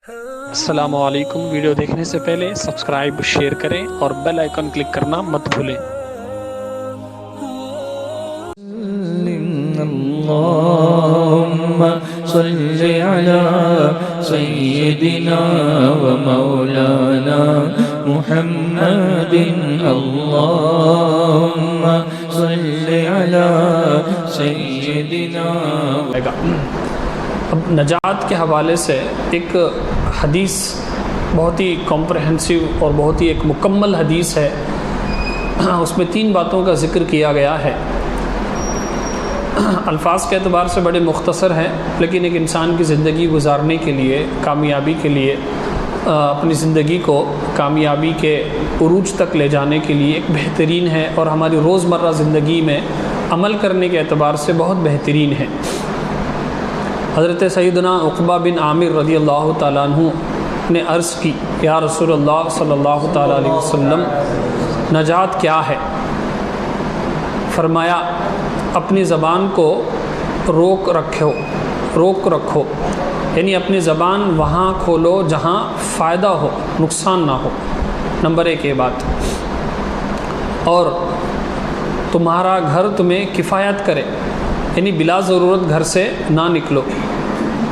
السلام علیکم۔ ویڈیو دیکھنے سے پہلے سبسکرائب شیئر کریں اور بیل آئیکن کلک کرنا مت بھولیں۔ اللهم صل على سيدنا ومولانا محمد اللهم صل على سيدنا اب نجات کے حوالے سے ایک حدیث بہت ہی کمپریہنسو اور بہت ہی ایک مکمل حدیث ہے۔ اس میں 3 باتوں کا ذکر کیا گیا ہے۔ الفاظ کے اعتبار سے بڑے مختصر ہیں، لیکن ایک انسان کی زندگی گزارنے کے لیے، کامیابی کے لیے، اپنی زندگی کو کامیابی کے عروج تک لے جانے کے لیے ایک بہترین ہے، اور ہماری روزمرہ زندگی میں عمل کرنے کے اعتبار سے بہت بہترین ہے۔ حضرت سیدنا عقبہ بن عامر رضی اللہ تعالیٰ عنہ نے عرض کی، یا رسول اللہ صلی اللہ تعالیٰ علیہ وسلم، نجات کیا ہے؟ فرمایا، اپنی زبان کو روک رکھو، یعنی اپنی زبان وہاں کھولو جہاں فائدہ ہو، نقصان نہ ہو۔ نمبر 1 یہ بات، اور تمہارا گھر تمہیں کفایت کرے، یعنی بلا ضرورت گھر سے نہ نکلو،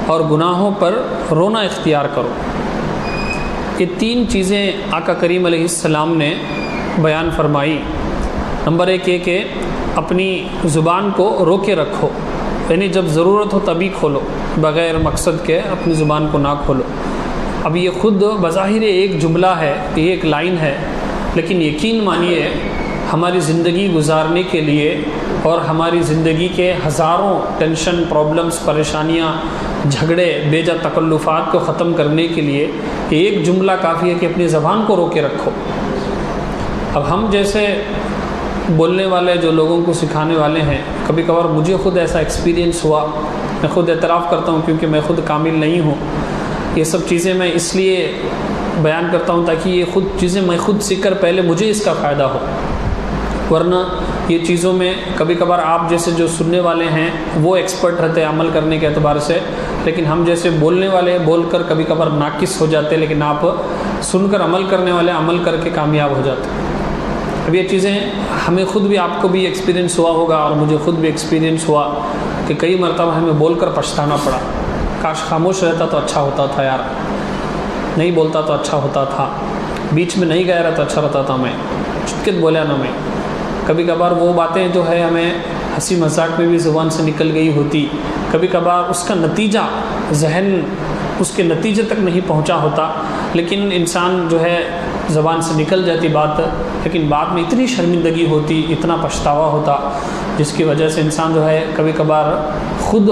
اور گناہوں پر رونا اختیار کرو۔ یہ 3 چیزیں آقا کریم علیہ السلام نے بیان فرمائی۔ نمبر 1 یہ کہ اپنی زبان کو روکے رکھو، یعنی جب ضرورت ہو تبھی کھولو، بغیر مقصد کے اپنی زبان کو نہ کھولو۔ اب یہ خود بظاہر ایک جملہ ہے، یہ ایک لائن ہے، لیکن یقین مانیے ہماری زندگی گزارنے کے لیے اور ہماری زندگی کے ہزاروں ٹینشن، پرابلمز، پریشانیاں، جھگڑے، بے جا تکلفات کو ختم کرنے کے لیے ایک جملہ کافی ہے کہ اپنی زبان کو روکے رکھو۔ اب ہم جیسے بولنے والے جو لوگوں کو سکھانے والے ہیں، کبھی کبھار مجھے خود ایسا ایکسپیرینس ہوا، میں خود اعتراف کرتا ہوں کیونکہ میں خود کامل نہیں ہوں۔ یہ سب چیزیں میں اس لیے بیان کرتا ہوں تاکہ یہ خود چیزیں میں خود سیکھ کر پہلے مجھے اس کا فائدہ ہو، ورنہ یہ چیزوں میں کبھی کبھار آپ جیسے جو سننے والے ہیں وہ ایکسپرٹ رہتے ہیں عمل کرنے کے اعتبار سے، لیکن ہم جیسے بولنے والے بول کر کبھی کبھار ناقص ہو جاتے، لیکن آپ سن کر عمل کرنے والے عمل کر کے کامیاب ہو جاتے ہیں۔ اب یہ چیزیں ہمیں خود بھی، آپ کو بھی ایکسپیرینس ہوا ہوگا اور مجھے خود بھی ایکسپیرینس ہوا کہ کئی مرتبہ ہمیں بول کر پچھتانا پڑا، کاش خاموش رہتا تو اچھا ہوتا تھا یار، نہیں بولتا تو اچھا ہوتا تھا، بیچ میں نہیں گیا رہا تو اچھا رہتا تھا، میں چٹکت بولیا نہ میں۔ کبھی کبھار وہ باتیں جو ہے ہمیں ہنسی مذاق میں بھی زبان سے نکل گئی ہوتی، کبھی کبھار اس کا نتیجہ ذہن اس کے نتیجے تک نہیں پہنچا ہوتا، لیکن انسان جو ہے زبان سے نکل جاتی بات، لیکن بعد میں اتنی شرمندگی ہوتی، اتنا پچھتاوا ہوتا، جس کی وجہ سے انسان جو ہے کبھی کبھار خود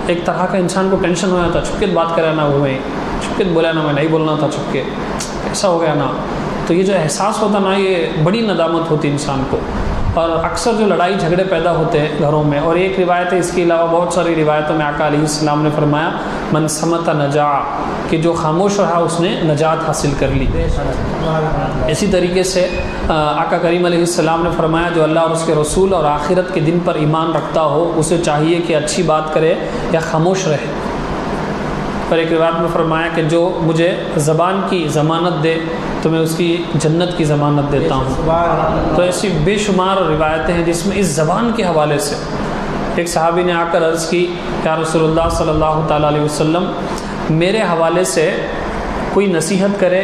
ایک طرح کا انسان کو ٹینشن ہو جاتا، چھپ کے بات کرا نا، وہ میں چھپ کے بولا نا، میں نہیں بولنا تھا، چھپ کے ایسا ہو گیا نا۔ تو یہ جو احساس ہوتا نا، یہ بڑی ندامت ہوتی انسان کو، اور اکثر جو لڑائی جھگڑے پیدا ہوتے ہیں گھروں میں، اور ایک روایت ہے، اس کے علاوہ بہت ساری روایتوں میں آقا علیہ السلام نے فرمایا، من صمت نجا، کہ جو خاموش رہا اس نے نجات حاصل کر لی۔ اسی طریقے سے آقا کریم علیہ السلام نے فرمایا، جو اللہ اور اس کے رسول اور آخرت کے دن پر ایمان رکھتا ہو، اسے چاہیے کہ اچھی بات کرے یا خاموش رہے۔ اور ایک روایت میں فرمایا کہ جو مجھے زبان کی ضمانت دے تو میں اس کی جنت کی ضمانت دیتا ہوں۔ تو ایسی بے شمار روایتیں ہیں جس میں اس زبان کے حوالے سے ایک صحابی نے آ کر عرض کی، یا رسول اللہ صلی اللہ تعالیٰ علیہ وسلم، میرے حوالے سے کوئی نصیحت کرے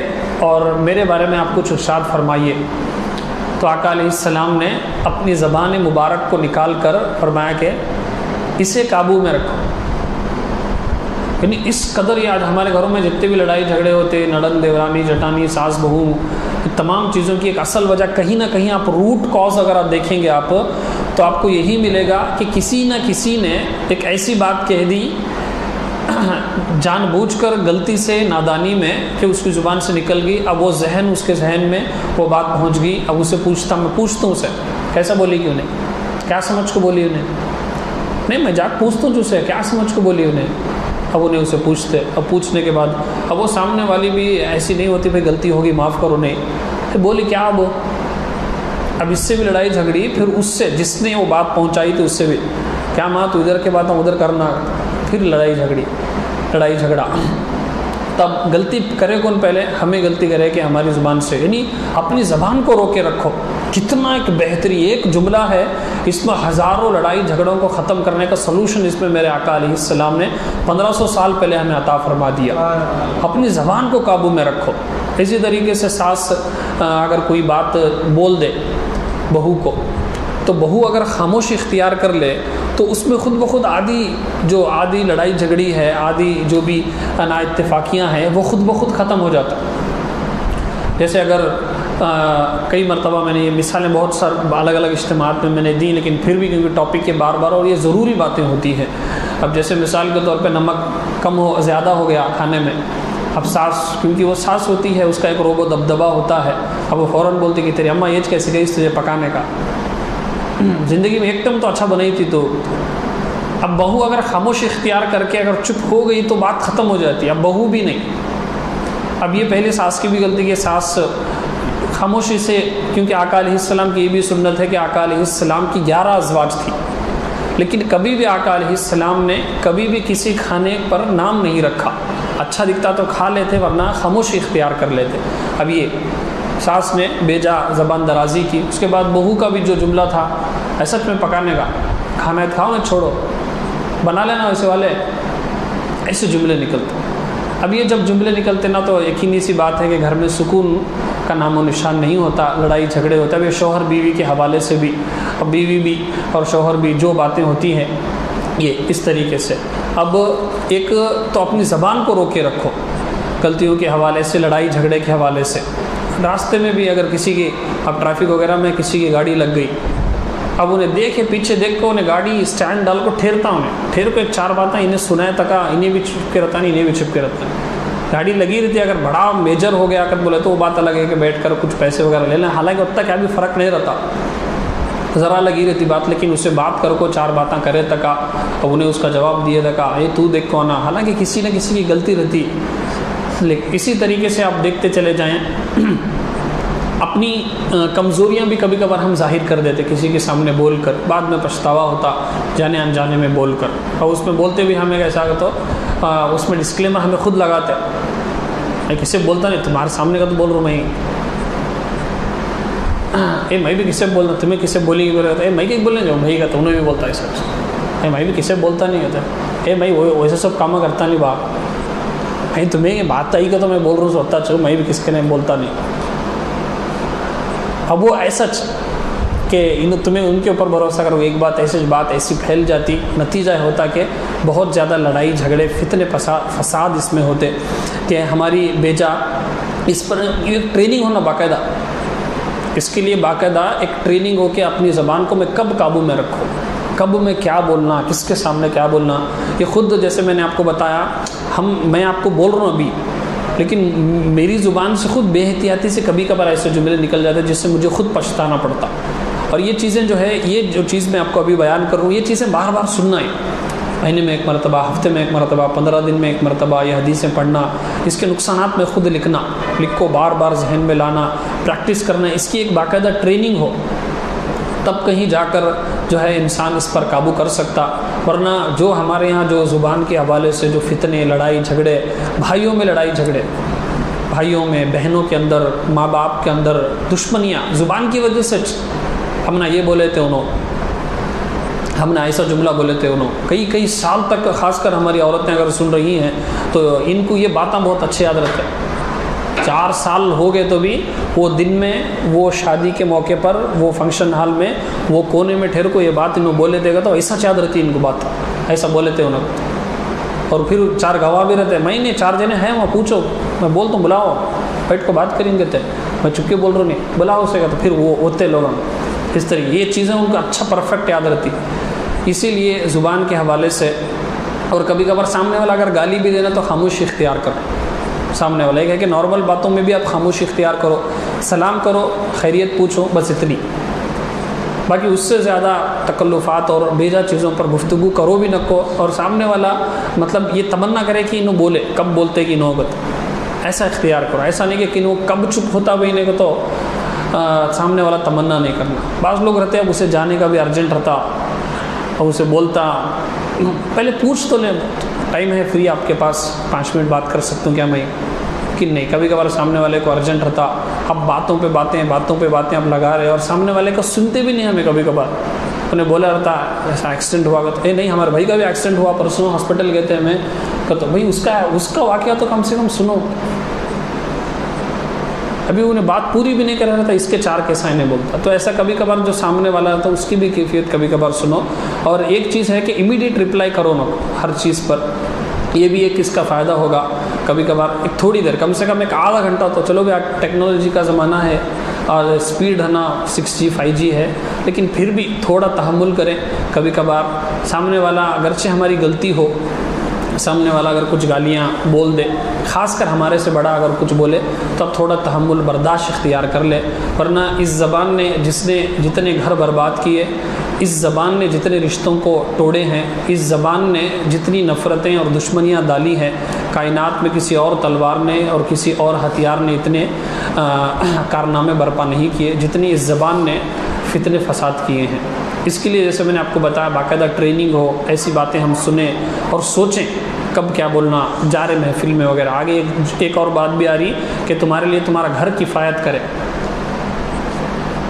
اور میرے بارے میں آپ کچھ ارشاد فرمائیے۔ تو آقا علیہ السلام نے اپنی زبان مبارک کو نکال کر فرمایا کہ اسے قابو میں رکھو، یعنی اس قدر یہ آج ہمارے گھروں میں جتنے بھی لڑائی جھگڑے ہوتے، نڑند دیورانی جٹانی ساس بہو، تمام چیزوں کی ایک اصل وجہ کہیں نہ کہیں آپ روٹ کاز اگر آپ دیکھیں گے آپ، تو آپ کو یہی ملے گا کہ کسی نہ کسی نے ایک ایسی بات کہہ دی جان بوجھ کر، غلطی سے، نادانی میں، کہ اس کی زبان سے نکل گئی، اب وہ ذہن، اس کے ذہن میں وہ بات پہنچ گئی، اب اسے میں پوچھتا ہوں اسے کیسا بولی کیوں نہیں، کیا سمجھ کو بولی انہیں، نہیں میں جا پوچھتا ہوں اسے کیا سمجھ کو بولی انہیں۔ اب انہیں اسے پوچھتے، اب پوچھنے کے بعد اب وہ سامنے والی بھی ایسی نہیں ہوتی، بھائی غلطی ہوگی معاف کرو، نہیں بولی کیا، اب اس سے بھی لڑائی جھگڑی، پھر اس سے جس نے وہ بات پہنچائی تھی اس سے بھی کیا ماں تو ادھر کے بات ادھر کرنا، پھر لڑائی جھگڑا۔ تب غلطی کرے کون پہلے؟ ہمیں غلطی کرے کہ ہماری زبان سے، یعنی اپنی زبان کو روکے رکھو. کتنا ایک بہترین ایک جملہ ہے، اس میں ہزاروں لڑائی جھگڑوں کو ختم کرنے کا سلوشن اس میں میرے آقا علیہ السلام نے 1500 سال پہلے ہمیں عطا فرما دیا. اپنی زبان کو قابو میں رکھو. اسی طریقے سے ساس اگر کوئی بات بول دے بہو کو، تو بہو اگر خاموشی اختیار کر لے تو اس میں خود بخود آدھی لڑائی جھگڑی ہے، آدھی جو بھی نا اتفاقیاں ہیں وہ خود بخود ختم ہو جاتا. جیسے اگر کئی مرتبہ میں نے یہ مثالیں بہت سارے الگ الگ اجتماعات میں نے دی، لیکن پھر بھی کیونکہ ٹاپک کے بار بار اور یہ ضروری باتیں ہوتی ہیں. اب جیسے مثال کے طور پہ نمک کم زیادہ ہو گیا کھانے میں، اب ساس کیونکہ وہ ساس ہوتی ہے، اس کا ایک روب و دبدبہ ہوتا ہے، اب وہ فوراً بولتی کہ تیری اماں یہ کیسے گئی تجھے پکانے کا، زندگی میں ایک دم تو اچھا بنائی تھی. تو اب بہو اگر خاموشی اختیار کر کے اگر چپ ہو گئی تو بات ختم ہو جاتی ہے. اب بہو بھی نہیں. اب یہ پہلے ساس کی بھی غلطی کہ ساس خاموشی سے، کیونکہ آقا علیہ السلام کی یہ بھی سنت ہے کہ آقا علیہ السلام کی 11 ازواج تھی، لیکن کبھی بھی آقا علیہ السلام نے کبھی بھی کسی کھانے پر نام نہیں رکھا. اچھا دکھتا تو کھا لیتے، ورنہ خاموشی اختیار کر لیتے. اب یہ ساس نے بیجا زبان درازی کی. اس کے بعد بہو کا بھی جو جملہ تھا ایسا میں پکانے کا، کھانا ہے کھاؤ نہ چھوڑو، بنا لینا ویسے والے، ایسے جملے نکلتے. اب یہ جب جملے نکلتے نا تو یقینی سی بات ہے کہ گھر میں سکون کا نام و نشان نہیں ہوتا، لڑائی جھگڑے ہوتے. اب یہ شوہر بیوی کے حوالے سے بھی، اب بیوی بھی اور شوہر بھی جو باتیں ہوتی ہیں یہ اس طریقے سے. اب ایک تو اپنی زبان کو روکے رکھو غلطیوں کے حوالے سے، لڑائی جھگڑے کے حوالے سے. راستے میں بھی اگر کسی کی، اب ٹریفک وغیرہ میں کسی کی گاڑی لگ گئی، اب انہیں دیکھے پیچھے دیکھ کے انہیں گاڑی اسٹینڈ ڈال کو ٹھہرتا، انہیں ٹھہر کو ایک 4 باتیں انہیں سنائے تکا، انہیں بھی چھپ کے رہتا نہیں، انہیں بھی چھپ کے رہتا ہے. گاڑی لگی رہتی ہے، اگر بڑا میجر ہو گیا اگر بولے تو وہ بات الگ ہے کہ بیٹھ کر کچھ پیسے وغیرہ لے لیں، حالانکہ اتنا کیا بھی فرق نہیں رہتا، ذرا لگی رہتی بات، لیکن اس سے بات کر کو 4 باتیں کرے تکا، اب انہیں اس کا جواب دیے تکا یہ تو دیکھ کو آنا، حالانکہ کسی نہ کسی کی غلطی رہتی. لیکن اسی طریقے سے آپ دیکھتے چلے جائیں اپنی کمزوریاں بھی کبھی کبھار ہم ظاہر کر دیتے کسی کے سامنے بول کر، بعد میں پچھتاوا ہوتا جانے انجانے میں بول کر. اور اس میں بولتے بھی ہمیں ایسا تو اس میں ڈسکلیمر ہمیں خود لگاتے، میں کسی سے بولتا نہیں، تمہارے سامنے کا تو بول رہا ہوں میں بھی کس سے بولنا، تمہیں کس سے بولی گی، بولے میں کیا بولنے جاؤں، بھائی کا تو انہیں بھی بولتا ہے سچ، میں بھی کس سے بولتا نہیں ہوتا، میں ویسے سب کام کرتا نہیں با، میں تمہیں یہ بات آئی کہ تو میں بول رہا ہوں ہوتا چلو، میں بھی کس کے نہیں بولتا نہیں. اب وہ ایسا کہ تمہیں ان کے اوپر بھروسہ کرو، ایک بات ایسی پھیل جاتی، نتیجہ ہوتا کہ بہت زیادہ لڑائی جھگڑے فتنے فساد اس میں ہوتے. کہ ہماری بیجا اس پر ایک ٹریننگ ہونا باقاعدہ، اس کے لیے باقاعدہ ایک ٹریننگ ہو کہ اپنی زبان کو میں کب قابو میں رکھوں، کب میں کیا بولنا، کس کے سامنے کیا بولنا. یہ خود جیسے میں نے آپ کو بتایا، میں آپ کو بول رہا ہوں ابھی، لیکن میری زبان سے خود بے احتیاطی سے کبھی کبھار ایسے جملے نکل جاتے جس سے مجھے خود پچھتانا پڑتا. اور یہ چیزیں جو ہے، یہ جو چیز میں آپ کو ابھی بیان کر رہا ہوں، یہ چیزیں بار بار سننا ہے، مہینے میں ایک مرتبہ، ہفتے میں ایک مرتبہ، 15 دن میں ایک مرتبہ یہ حدیثیں پڑھنا، اس کے نقصانات میں خود لکھو، بار بار ذہن میں لانا، پریکٹس کرنا، اس کی ایک باقاعدہ ٹریننگ ہو، تب کہیں جا کر جو ہے انسان اس پر قابو کر سکتا. ورنہ جو ہمارے یہاں جو زبان کے حوالے سے جو فتنے، لڑائی جھگڑے، بھائیوں میں لڑائی جھگڑے، بھائیوں میں، بہنوں کے اندر، ماں باپ کے اندر دشمنیاں زبان کی وجہ سے، ہم نہ یہ بولے تھے انہوں، ہم نے ایسا جملہ بولے تھے انہوں، کئی سال تک، خاص کر ہماری عورتیں اگر سن رہی ہیں تو ان کو یہ باتیں بہت اچھے یاد رہتے ہیں. 4 سال ہو گئے تو بھی وہ دن میں، وہ شادی کے موقع پر، وہ فنکشن ہال میں، وہ کونے میں ٹھہر کو یہ بات انہوں بولے دے گا تو ایسا یاد رہتی ان کو بات، ایسا بولے تھے انہوں. اور پھر 4 گواہ بھی رہتے ہیں، میں نہیں 4 جنے ہیں وہاں، پوچھو، میں بولتا ہوں بلاؤ، بیٹھ کو بات کریں گے، میں چپ کے بول رہا ہوں نہیں، بلاؤ اسے گا، تو پھر وہ ہوتے لوگ اس طرح یہ چیزیں ان کو اچھا پرفیکٹ یاد رہتی. اسی لیے زبان کے حوالے سے، اور کبھی کبھار سامنے والا اگر گالی بھی دینا تو خاموشی اختیار کرو. سامنے والا ہے کہ نارمل باتوں میں بھی آپ خاموشی اختیار کرو، سلام کرو، خیریت پوچھو، بس اتنی. باقی اس سے زیادہ تکلفات اور بیجا چیزوں پر گفتگو کرو بھی نہ کو. اور سامنے والا مطلب یہ تمنا کرے کہ انہوں بولے، کب بولتے کہ نوبت، ایسا اختیار کرو. ایسا نہیں کہ انہوں کب چپ ہوتا بھی نہیں کو تو سامنے والا تمنا نہیں کرنا. بعض لوگ رہتے ہیں اب اسے جانے کا بھی ارجنٹ رہتا اور اسے بولتا، پہلے پوچھ تو لیں، ٹائم ہے فری آپ کے پاس 5 منٹ بات کر سکتا ہوں کیا میں؟ کہ نہیں. کبھی کبھار سامنے والے کو ارجنٹ رہتا، اب باتوں پہ باتیں آپ لگا رہے اور سامنے والے کا سنتے بھی نہیں ہمیں. کبھی کبھار انہیں بولا رہتا ایسا ایکسیڈنٹ ہوا تو نہیں ہمارے بھائی کا بھی ایکسیڈنٹ ہوا پرسوں ہاسپٹل گئے تھے ہمیں، تو بھائی اس کا واقعہ تو کم سے کم سنو. ابھی انہیں بات پوری بھی نہیں کر رہا تھا، اس کے 4 کیسا انہیں بولتا. تو ایسا کبھی کبھار جو سامنے والا تھا اس کی بھی کیفیت کبھی کبھار سنو. اور ایک چیز ہے کہ امیڈیٹ رپلائی کرو نا ہر چیز پر، یہ بھی ایک اس کا فائدہ ہوگا. کبھی کبھار ایک تھوڑی دیر، کم سے کم ایک آدھا گھنٹہ تو چلو بھی ٹیکنالوجی کا زمانہ ہے اور اسپیڈ ہے نا 6G 5G ہے، لیکن پھر بھی تھوڑا تحمل کریں. کبھی کبھار سامنے والا اگرچہ ہماری غلطی ہو، سامنے والا اگر کچھ گالیاں بول دے، خاص کر ہمارے سے بڑا اگر کچھ بولے تو اب تھوڑا تحمل برداشت اختیار کر لے. ورنہ اس زبان نے جتنے گھر برباد کیے، اس زبان نے جتنے رشتوں کو توڑے ہیں، اس زبان نے جتنی نفرتیں اور دشمنیاں ڈالی ہیں، کائنات میں کسی اور تلوار نے اور کسی اور ہتھیار نے اتنے کارنامے برپا نہیں کیے جتنی اس زبان نے فتنے فساد کیے ہیں. اس کے لیے جیسے میں نے آپ کو بتایا باقاعدہ ٹریننگ ہو، ایسی باتیں ہم سنیں اور سوچیں کب کیا بولنا جا رہے محفل میں وغیرہ. آگے ایک اور بات بھی آ رہی کہ تمہارے لیے تمہارا گھر کفایت کرے.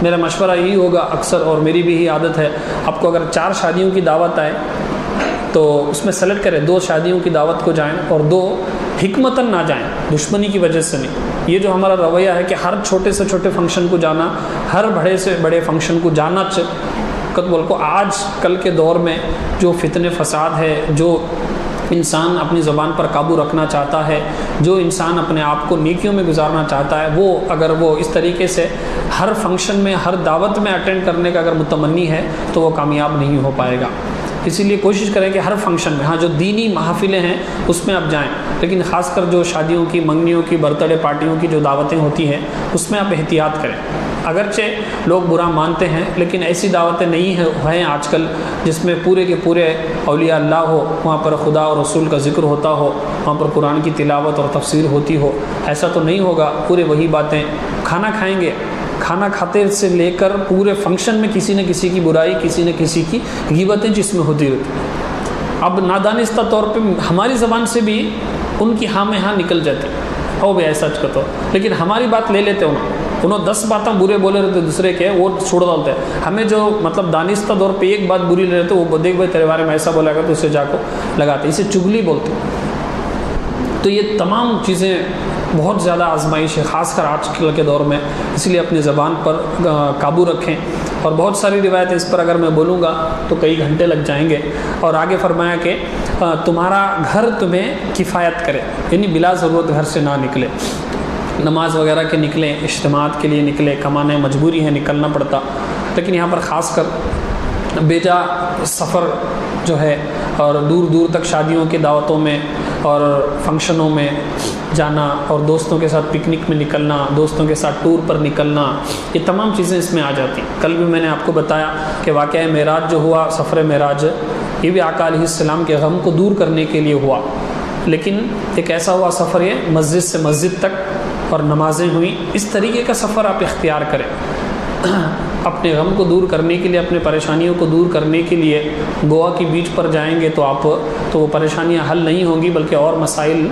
میرا مشورہ یہی ہوگا اکثر، اور میری بھی یہی عادت ہے، آپ کو اگر 4 شادیوں کی دعوت آئے تو اس میں سلیکٹ کریں 2 شادیوں کی دعوت کو جائیں اور 2 حکمتاً نہ جائیں، دشمنی کی وجہ سے نہیں. یہ جو ہمارا رویہ ہے کہ ہر چھوٹے سے چھوٹے فنکشن کو جانا، ہر بڑے سے بڑے فنکشن کو جانا بول کو آج کل کے دور میں جو فتنے فساد ہے، جو انسان اپنی زبان پر قابو رکھنا چاہتا ہے، جو انسان اپنے آپ کو نیکیوں میں گزارنا چاہتا ہے، وہ اگر وہ اس طریقے سے ہر فنکشن میں ہر دعوت میں اٹینڈ کرنے کا اگر متمنی ہے تو وہ کامیاب نہیں ہو پائے گا. اسی لیے کوشش کریں کہ ہر فنکشن میں، ہاں جو دینی محافلیں ہیں اس میں آپ جائیں، لیکن خاص کر جو شادیوں کی، منگنیوں کی، برتھ ڈے پارٹیوں کی جو دعوتیں ہوتی ہیں اس میں آپ احتیاط کریں. اگرچہ لوگ برا مانتے ہیں لیکن ایسی دعوتیں نہیں ہیں آج کل جس میں پورے کے پورے اولیاء اللہ ہو، وہاں پر خدا اور رسول کا ذکر ہوتا ہو، وہاں پر قرآن کی تلاوت اور تفسیر ہوتی ہو. ایسا تو نہیں ہوگا. پورے وہی باتیں، کھانا کھائیں گے، کھانا کھاتے سے لے کر پورے فنکشن میں کسی نہ کسی کی برائی، کسی نہ کسی کی غیبتیں جس میں ہوتی رہتی. اب نادانستہ طور پہ ہماری زبان سے بھی ان کی ہاں میں ہاں نکل جاتی ہو بھی ایسا کا تو، لیکن ہماری بات لے لیتے انہوں 10 باتیں برے بولے رہتے دوسرے کے، وہ چھوڑ ڈالتے ہیں. ہمیں جو مطلب دانستہ دور پہ ایک بات بری لے رہتے وہ دیکھ بھائی تیرے بارے میں ایسا بولا گا تو اسے جا کو لگاتے، اسے چگلی بولتے. تو یہ تمام چیزیں بہت زیادہ آزمائش ہے خاص کر آج کل کے دور میں. اس لیے اپنی زبان پر قابو رکھیں. اور بہت ساری روایتیں اس پر اگر میں بولوں گا تو کئی گھنٹے لگ جائیں گے. اور آگے فرمایا کہ تمہارا گھر تمہیں کفایت کرے، یعنی بلا ضرورت گھر سے نہ نکلے. نماز وغیرہ کے نکلیں، اجتماعات کے لیے نکلیں، کمانے مجبوری ہے نکلنا پڑتا، لیکن یہاں پر خاص کر بیجا سفر جو ہے اور دور دور تک شادیوں کی دعوتوں میں اور فنکشنوں میں جانا اور دوستوں کے ساتھ پکنک میں نکلنا، دوستوں کے ساتھ ٹور پر نکلنا، یہ تمام چیزیں اس میں آ جاتی. کل بھی میں نے آپ کو بتایا کہ واقعہ معراج جو ہوا، سفر معراج، یہ بھی آقا علیہ السلام کے غم کو دور کرنے کے لیے ہوا. لیکن ایک ایسا ہوا سفر، یہ مسجد سے مسجد تک اور نمازیں ہوئیں. اس طریقے کا سفر آپ اختیار کریں اپنے غم کو دور کرنے کے لیے، اپنے پریشانیوں کو دور کرنے کے لیے. گوا کی بیچ پر جائیں گے تو وہ پریشانیاں حل نہیں ہوں گی بلکہ اور مسائل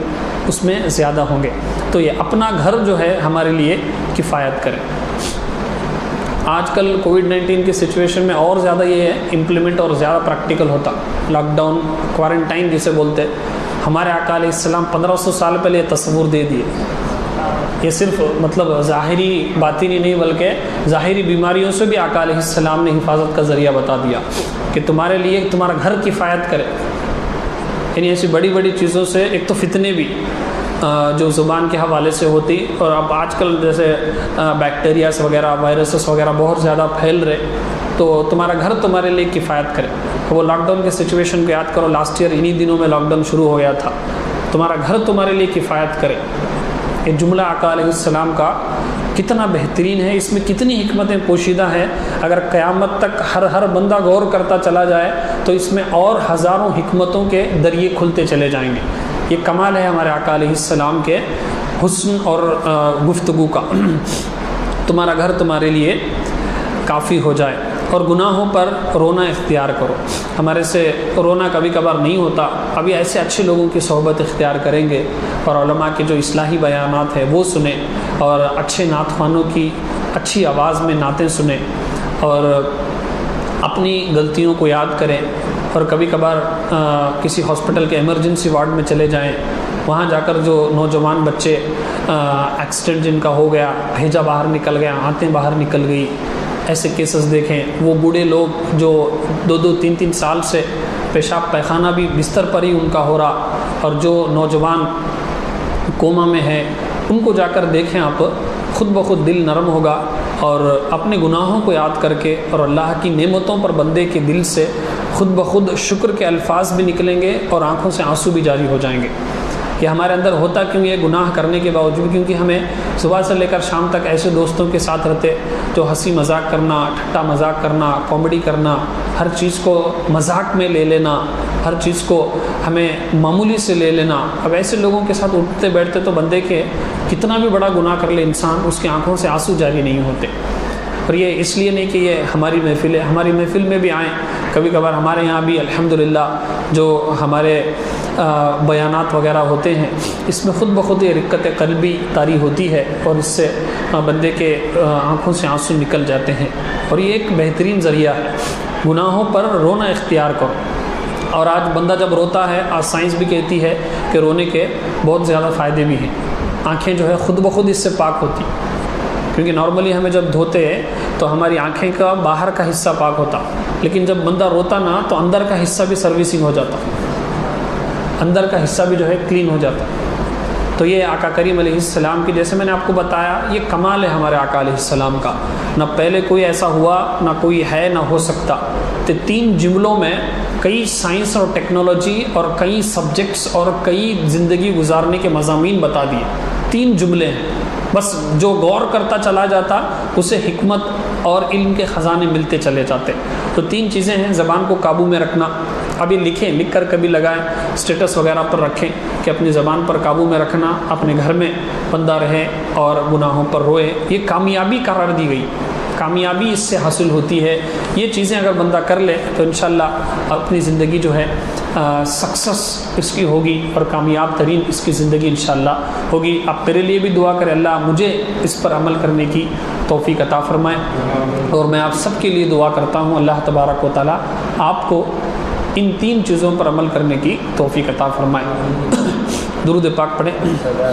اس میں زیادہ ہوں گے. تو یہ اپنا گھر جو ہے ہمارے لیے کفایت کرے. آج کل کووڈ-19 کی سچویشن میں اور زیادہ یہ امپلیمنٹ اور زیادہ پریکٹیکل ہوتا. لاک ڈاؤن، کوارنٹائن جسے بولتے، ہمارے آقا علیہ السلام 1500 سال پہلے یہ تصور دے دیے. یہ صرف مطلب ظاہری باطنی نہیں بلکہ ظاہری بیماریوں سے بھی آقا علیہ السلام نے حفاظت کا ذریعہ بتا دیا کہ تمہارے لیے تمہارا گھر کفایت کرے. یعنی ایسی بڑی بڑی چیزوں سے، ایک تو فتنے بھی جو زبان کے حوالے سے ہوتی، اور اب آج کل جیسے بیکٹیریاز وغیرہ، وائرسز وغیرہ بہت زیادہ پھیل رہے، تو تمہارا گھر تمہارے لیے کفایت کرے. وہ لاک ڈاؤن کے سچویشن کو یاد کرو، لاسٹ ایئر انہی دنوں میں لاک ڈاؤن شروع ہو گیا تھا. تمہارا گھر تمہارے لیے کفایت کرے، یہ جملہ آقا علیہ السلام کا کتنا بہترین ہے، اس میں کتنی حکمتیں پوشیدہ ہیں. اگر قیامت تک ہر بندہ غور کرتا چلا جائے تو اس میں اور ہزاروں حکمتوں کے دریے کھلتے چلے جائیں گے. یہ کمال ہے ہمارے آقا علیہ السلام کے حسن اور گفتگو کا. تمہارا گھر تمہارے لیے کافی ہو جائے. اور گناہوں پر رونا اختیار کرو. ہمارے سے رونا کبھی کبھار نہیں ہوتا. ابھی ایسے اچھے لوگوں کی صحبت اختیار کریں گے اور علماء کے جو اصلاحی بیانات ہیں وہ سنیں, اور اچھے نعت خوانوں کی اچھی آواز میں نعتیں سنیں, اور اپنی غلطیوں کو یاد کریں. اور کبھی کبھار کسی ہاسپٹل کے ایمرجنسی وارڈ میں چلے جائیں, وہاں جا کر جو نوجوان بچے ایکسیڈنٹ جن کا ہو گیا, بھیجا باہر نکل گیا, آنتیں باہر نکل گئی, ایسے کیسز دیکھیں. وہ بوڑھے لوگ جو 2-3 سال سے پیشاب پیخانہ بھی بستر پر ہی ان کا ہو رہا, اور جو نوجوان کوما میں ہے, ان کو جا کر دیکھیں آپ, خود بخود دل نرم ہوگا, اور اپنے گناہوں کو یاد کر کے اور اللہ کی نعمتوں پر بندے کے دل سے خود بخود شکر کے الفاظ بھی نکلیں گے اور آنکھوں سے آنسو بھی جاری ہو جائیں گے. یہ ہمارے اندر ہوتا کیوں یہ گناہ کرنے کے باوجود؟ کیونکہ ہمیں صبح سے لے کر شام تک ایسے دوستوں کے ساتھ رہتے جو ہنسی مذاق کرنا, ٹھٹا مذاق کرنا, کامیڈی کرنا, ہر چیز کو مذاق میں لے لینا, ہر چیز کو ہمیں معمولی سے لے لینا. اب ایسے لوگوں کے ساتھ اٹھتے بیٹھتے تو بندے کے کتنا بھی بڑا گناہ کر لے انسان, اس کی آنکھوں سے آنسو جاری نہیں ہوتے. اور یہ اس لیے نہیں کہ یہ ہماری محفل ہے, ہماری محفل میں بھی آئیں. کبھی کبھار ہمارے یہاں بھی الحمدللہ جو ہمارے بیانات وغیرہ ہوتے ہیں, اس میں خود بخود یہ رقت قلبی طاری ہوتی ہے, اور اس سے بندے کے آنکھوں سے آنسو نکل جاتے ہیں. اور یہ ایک بہترین ذریعہ ہے. گناہوں پر رونا اختیار کرو. اور آج بندہ جب روتا ہے, آج سائنس بھی کہتی ہے کہ رونے کے بہت زیادہ فائدے بھی ہیں. آنکھیں جو ہے خود بخود اس سے پاک ہوتی, کیونکہ نارملی ہمیں جب دھوتے ہیں تو ہماری آنکھیں کا باہر کا حصہ پاک ہوتا, لیکن جب بندہ روتا نا تو اندر کا حصہ بھی سروسنگ ہو جاتا, اندر کا حصہ بھی جو ہے کلین ہو جاتا. تو یہ آقا کریم علیہ السلام کی, جیسے میں نے آپ کو بتایا, یہ کمال ہے ہمارے آقا علیہ السلام کا. نہ پہلے کوئی ایسا ہوا, نہ کوئی ہے, نہ ہو سکتا. تو 3 جملوں میں کئی سائنس اور ٹیکنالوجی اور کئی سبجیکٹس اور کئی زندگی گزارنے کے مضامین بتا دیے. 3 جملے ہیں, بس جو غور کرتا چلا جاتا اسے حکمت اور علم کے خزانے ملتے چلے جاتے. تو 3 چیزیں ہیں. زبان کو قابو میں رکھنا, ابھی لکھیں, لکھ کر کبھی لگائیں, اسٹیٹس وغیرہ پر رکھیں کہ اپنی زبان پر قابو میں رکھنا, اپنے گھر میں بندہ رہے اور گناہوں پر روئے. یہ کامیابی قرار دی گئی, کامیابی اس سے حاصل ہوتی ہے. یہ چیزیں اگر بندہ کر لے تو انشاءاللہ اپنی زندگی جو ہے سکسس اس کی ہوگی, اور کامیاب ترین اس کی زندگی انشاءاللہ ہوگی. آپ میرے لیے بھی دعا کریں, اللہ مجھے اس پر عمل کرنے کی توفیق عطا فرمائے. اور میں آپ سب کے لیے دعا کرتا ہوں, اللہ تبارک و تعالی آپ کو ان 3 چیزوں پر عمل کرنے کی توفیق عطا فرمائے. درود پاک پڑھیں.